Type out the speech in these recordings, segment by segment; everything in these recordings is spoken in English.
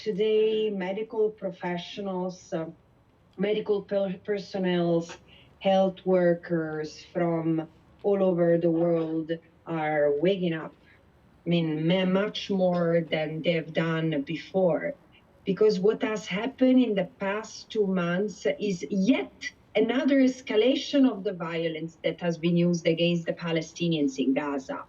today medical professionals, medical personnel, health workers from all over the world are waking up. I mean, much more than they've done before. Because what has happened in the past 2 months is yet another escalation of the violence that has been used against the Palestinians in Gaza.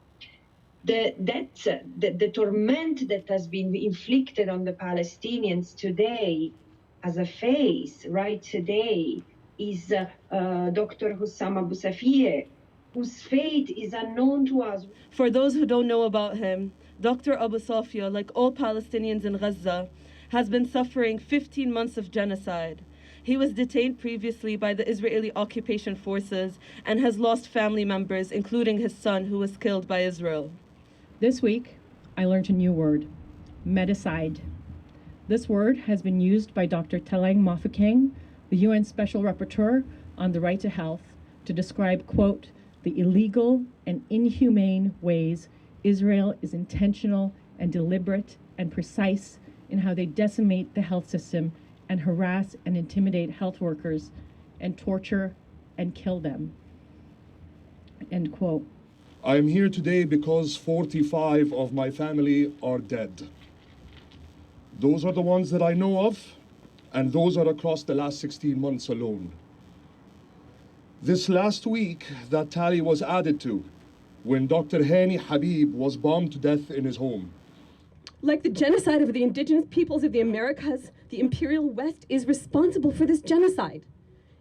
The torment that has been inflicted on the Palestinians today as a face, right today, is Dr. Hussam Abu Safir, whose fate is unknown to us. For those who don't know about him, Dr. Abu Safia, like all Palestinians in Gaza, has been suffering 15 months of genocide. He was detained previously by the Israeli occupation forces and has lost family members, including his son, who was killed by Israel. This week, I learned a new word, medicide. This word has been used by Dr. Taleng Mafeking, the UN Special Rapporteur on the Right to Health, to describe, quote, the illegal and inhumane ways Israel is intentional and deliberate and precise in how they decimate the health system and harass and intimidate health workers and torture and kill them, end quote. I am here today because 45 of my family are dead. Those are the ones that I know of, and those are across the last 16 months alone. This last week, that tally was added to when Dr. Hani Habib was bombed to death in his home. Like the genocide of the indigenous peoples of the Americas, the Imperial West is responsible for this genocide.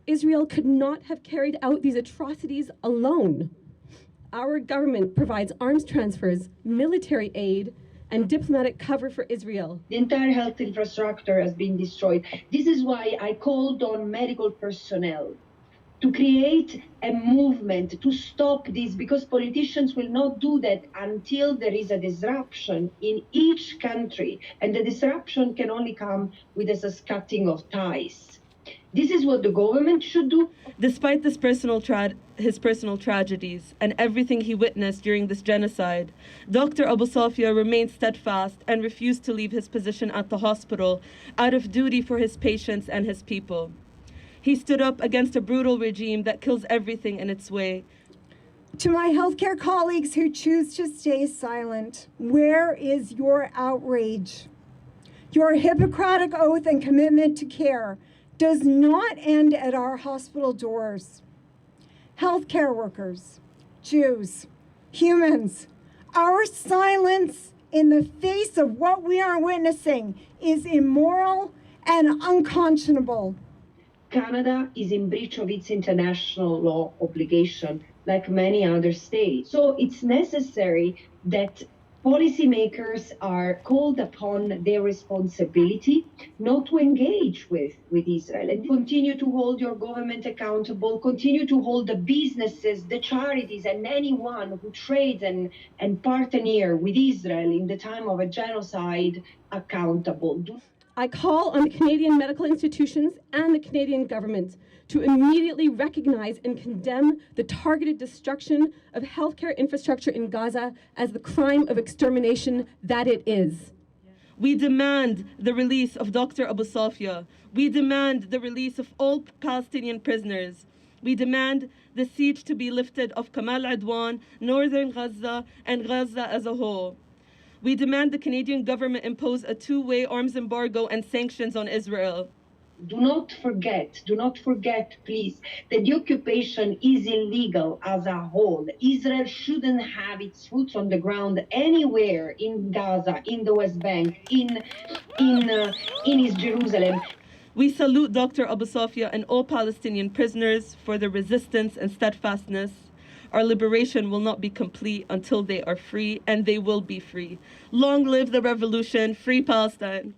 Israel could not have carried out these atrocities alone. Our government provides arms transfers, military aid, and diplomatic cover for Israel. The entire health infrastructure has been destroyed. This is why I called on medical personnel to create a movement to stop this, because politicians will not do that until there is a disruption in each country. And the disruption can only come with a cutting of ties. This is what the government should do. Despite his personal tragedies and everything he witnessed during this genocide, Dr. Abu Safia remained steadfast and refused to leave his position at the hospital out of duty for his patients and his people. He stood up against a brutal regime that kills everything in its way. To my healthcare colleagues who choose to stay silent, where is your outrage? Your Hippocratic oath and commitment to care does not end at our hospital doors. Healthcare workers, Jews, humans, our silence in the face of what we are witnessing is immoral and unconscionable. Canada is in breach of its international law obligation, like many other states. So it's necessary that policymakers are called upon their responsibility not to engage with Israel, and continue to hold your government accountable, continue to hold the businesses, the charities, and anyone who trades and partner with Israel in the time of a genocide accountable. I call on the Canadian medical institutions and the Canadian government to immediately recognize and condemn the targeted destruction of healthcare infrastructure in Gaza as the crime of extermination that it is. We demand the release of Dr. Abu Safia. We demand the release of all Palestinian prisoners. We demand the siege to be lifted of Kamal Adwan, northern Gaza, and Gaza as a whole. We demand the Canadian government impose a two-way arms embargo and sanctions on Israel. Do not forget, please, that the occupation is illegal as a whole. Israel shouldn't have its foot on the ground anywhere in Gaza, in the West Bank, in East Jerusalem. We salute Dr. Abu Safia and all Palestinian prisoners for their resistance and steadfastness. Our liberation will not be complete until they are free, and they will be free. Long live the revolution, free Palestine.